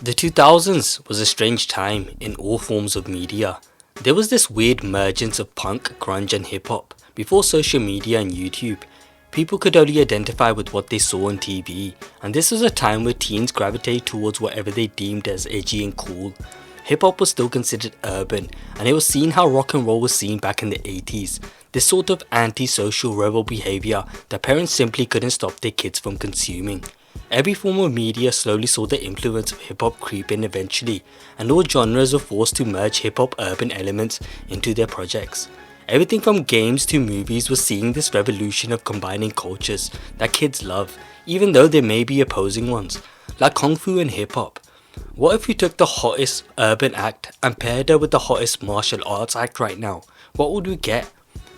The 2000s was a strange time in all forms of media. There was this weird emergence of punk, grunge and hip hop. Before social media and YouTube, people could only identify with what they saw on TV, and this was a time where teens gravitated towards whatever they deemed as edgy and cool. Hip hop was still considered urban, and it was seen how rock and roll was seen back in the 80s. This sort of anti-social rebel behaviour that parents simply couldn't stop their kids from consuming. Every form of media slowly saw the influence of hip hop creep in eventually, and all genres were forced to merge hip hop urban elements into their projects. Everything from games to movies was seeing this revolution of combining cultures that kids love, even though there may be opposing ones, like Kung Fu and hip hop. What if we took the hottest urban act and paired it with the hottest martial arts act right now? What would we get?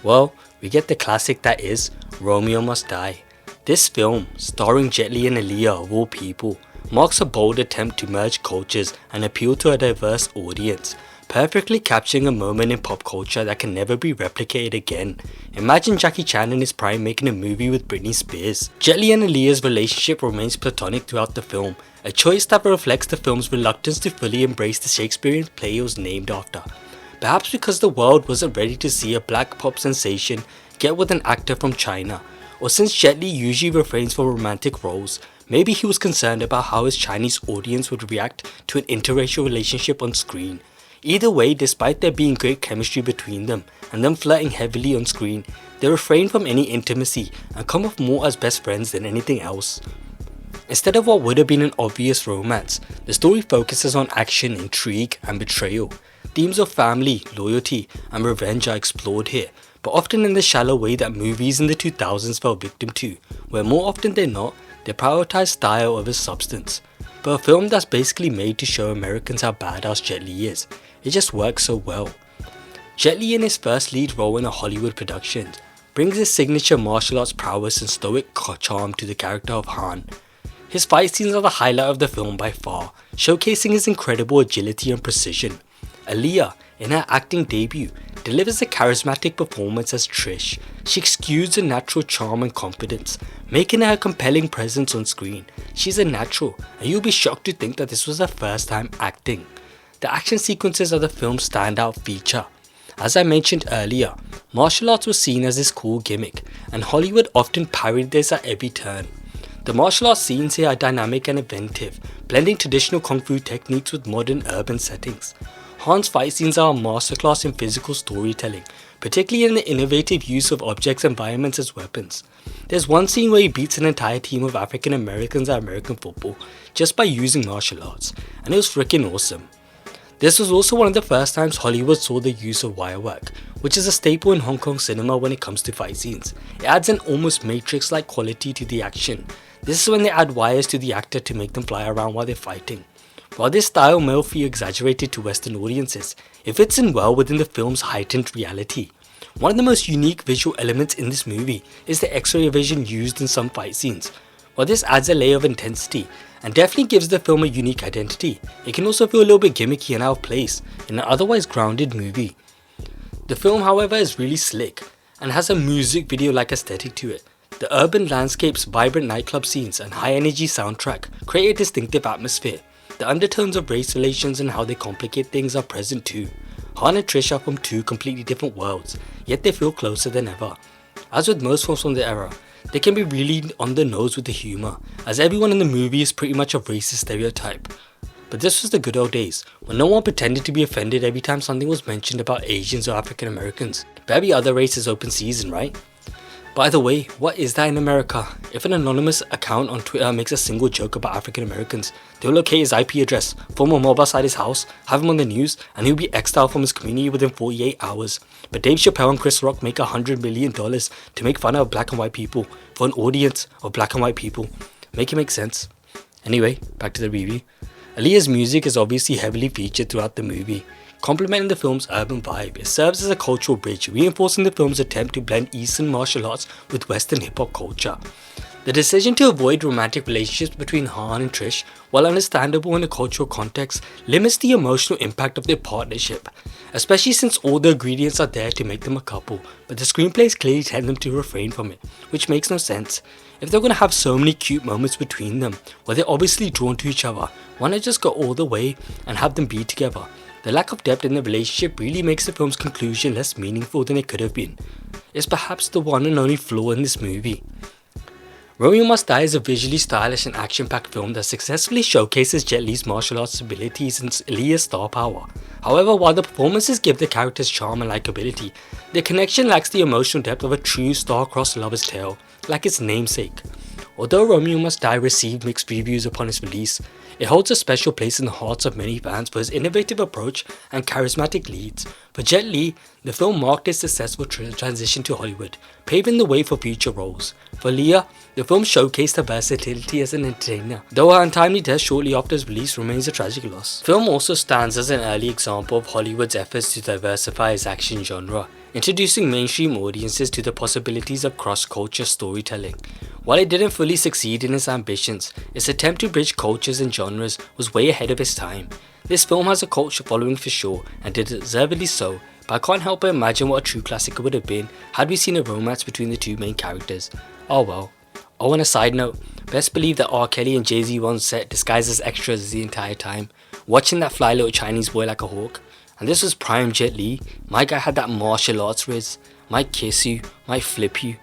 Well, we get the classic that is Romeo Must Die. This film, starring Jet Li and Aaliyah of all people, marks a bold attempt to merge cultures and appeal to a diverse audience, perfectly capturing a moment in pop culture that can never be replicated again. Imagine Jackie Chan in his prime making a movie with Britney Spears. Jet Li and Aaliyah's relationship remains platonic throughout the film, a choice that reflects the film's reluctance to fully embrace the Shakespearean play it was named after. Perhaps because the world wasn't ready to see a black pop sensation get with an actor from China, or since Jet Li usually refrains from romantic roles, maybe he was concerned about how his Chinese audience would react to an interracial relationship on screen. Either way, despite there being great chemistry between them and them flirting heavily on screen, they refrain from any intimacy and come off more as best friends than anything else. Instead of what would have been an obvious romance, the story focuses on action, intrigue and betrayal. Themes of family, loyalty and revenge are explored here, but often in the shallow way that movies in the 2000s fell victim to, where more often than not, they prioritize style over substance. But a film that's basically made to show Americans how badass Jet Li is, it just works so well. Jet Li in his first lead role in a Hollywood production brings his signature martial arts prowess and stoic charm to the character of Han. His fight scenes are the highlight of the film by far, showcasing his incredible agility and precision. Aaliyah, in her acting debut, delivers a charismatic performance as Trish. She exudes a natural charm and confidence, making her a compelling presence on screen. She's a natural, and you'll be shocked to think that this was her first time acting. The action sequences are the film's standout feature. As I mentioned earlier, martial arts was seen as this cool gimmick, and Hollywood often parodied this at every turn. The martial arts scenes here are dynamic and inventive, blending traditional kung fu techniques with modern urban settings. Han's fight scenes are a masterclass in physical storytelling, particularly in the innovative use of objects and environments as weapons. There's one scene where he beats an entire team of African Americans at American football just by using martial arts, and it was freaking awesome. This was also one of the first times Hollywood saw the use of wire work, which is a staple in Hong Kong cinema when it comes to fight scenes. It adds an almost Matrix-like quality to the action. This is when they add wires to the actor to make them fly around while they're fighting. While this style may feel exaggerated to Western audiences, it fits in well within the film's heightened reality. One of the most unique visual elements in this movie is the X-ray vision used in some fight scenes. While this adds a layer of intensity and definitely gives the film a unique identity, it can also feel a little bit gimmicky and out of place in an otherwise grounded movie. The film, however, is really slick and has a music video-like aesthetic to it. The urban landscapes, vibrant nightclub scenes and high-energy soundtrack create a distinctive atmosphere. The undertones of race relations and how they complicate things are present too. Han and Trish are from two completely different worlds, yet they feel closer than ever. As with most films from the era, they can be really on the nose with the humour, as everyone in the movie is pretty much a racist stereotype. But this was the good old days, when no one pretended to be offended every time something was mentioned about Asians or African Americans. But every other race is open season, right? By the way, what is that in America? If an anonymous account on Twitter makes a single joke about African Americans, they'll locate his IP address, form a mob outside his house, have him on the news, and he'll be exiled from his community within 48 hours. But Dave Chappelle and Chris Rock make $100 million to make fun of black and white people for an audience of black and white people. Make it make sense. Anyway, back to the review. Aaliyah's music is obviously heavily featured throughout the movie, complementing the film's urban vibe. It serves as a cultural bridge, reinforcing the film's attempt to blend Eastern martial arts with Western hip-hop culture. The decision to avoid romantic relationships between Han and Trish, while understandable in a cultural context, limits the emotional impact of their partnership, especially since all the ingredients are there to make them a couple, but the screenplays clearly tell them to refrain from it, which makes no sense. If they're going to have so many cute moments between them, where they're obviously drawn to each other, why not just go all the way and have them be together? The lack of depth in the relationship really makes the film's conclusion less meaningful than it could have been. It's perhaps the one and only flaw in this movie. Romeo Must Die is a visually stylish and action-packed film that successfully showcases Jet Li's martial arts abilities and Leah's star power. However, while the performances give the characters charm and likability, their connection lacks the emotional depth of a true star-crossed lover's tale, like its namesake. Although Romeo Must Die received mixed reviews upon its release, it holds a special place in the hearts of many fans for its innovative approach and charismatic leads. For Jet Li, the film marked his successful transition to Hollywood, paving the way for future roles. For Leah, the film showcased her versatility as an entertainer, though her untimely death shortly after its release remains a tragic loss. The film also stands as an early example of Hollywood's efforts to diversify its action genre, introducing mainstream audiences to the possibilities of cross-culture storytelling. While it didn't fully succeed in its ambitions, its attempt to bridge cultures and genres was way ahead of its time. This film has a cult following for sure, and deservedly so, but I can't help but imagine what a true classic it would have been had we seen a romance between the two main characters. Oh well. Oh, on a side note, best believe that R. Kelly and Jay-Z were on set disguised as extras the entire time, watching that fly little Chinese boy like a hawk. And this was prime Jet Li. My guy had that martial arts riz, might kiss you, might flip you,